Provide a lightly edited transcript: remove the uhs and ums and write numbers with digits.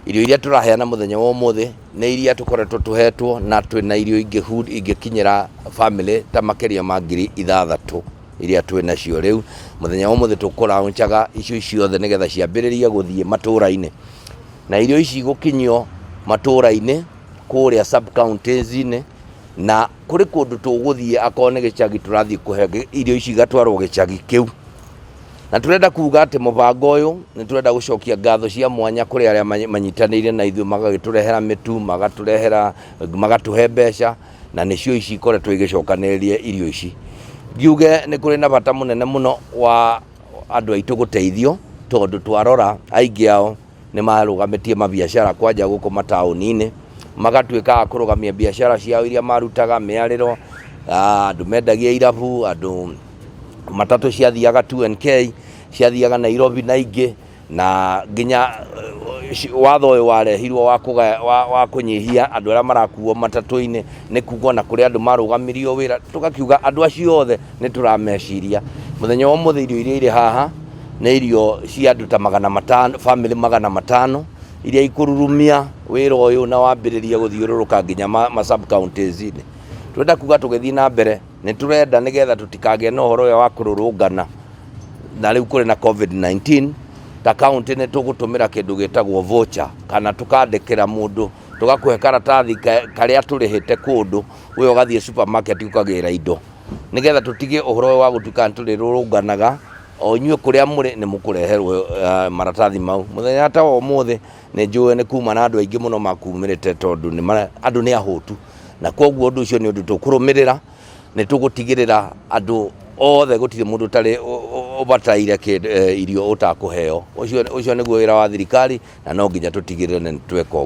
irio iria turaheana muthenya wa umuthi ni iria tukoretwo tuhetwo na twina irio ingikinyira family ta makeria ma 6,000 iria twina cio riu muthenya wa umuthi tukuraunchaga icio ciothe nigetha ciambiririe guthie matura-ini na irio ici gukinyio matura-ini kuria sub counties -ini na kuri kundu tuguthie akone gicagi turathie kuhe irio ici gatwarwo gicagi kiu na turenda kuga ati mubango uyu ni turenda gucokia ngatho cia mwanya kuri aria manyitanire na ithu magagiturehera mitu magatuhe mbeca na nicio ici ikoretwo igicokaniririe irio ici ngiuge ni kuri na bata munene muno wa andu aitu guteithio tondu twarora aingi ao ni marugamitie mabiashara kwanja guku matauni-ini magatuika akurugamia biashara ciao iria marutaga miariro andu mendagia irabu andu matatu ciathiaga 2NK ciathiaga Nairobi na ingi na nginya watho uyu warehirwo wa kunyihia andu aria marakuo matatu-ini ni kugwo na kuri andu marugamirio wira tugakiuga andu acio othe ni turameciria muthenya wa umuthi irio iria iri haha ni irio cia andu ta 500 family 500 iria ikururumia wira uyu na wambiriria guthiururuka nginya ma sub counties -ini turenda kuga tugithii na mbere ni turenda nigetha tutikagĩa na uhoro wa kururungana na riu kuri na COVID-19 ta county ni tugutumira kindu gitagwo voucher kana tukandikira mundu tugakuhe karatathi karia turihite kundu we ugathie supermarket ukagira indo nigetha tutigie uhoro wa gutukana turirurunganaga o nyue kuria muri ni mukureherwo maratathi mau muthenya ta wa umuthi ni njue ni kuma na andu aingi muno makumirite tondu ni andu ni ahutu na koguo undu ucio ni undu tukurumirira ni tugutigirira andu othe gutire mundu tari ubataire irio utakuheo ucio niguo wira wa thirikari na no nginya tutigirire ni tweka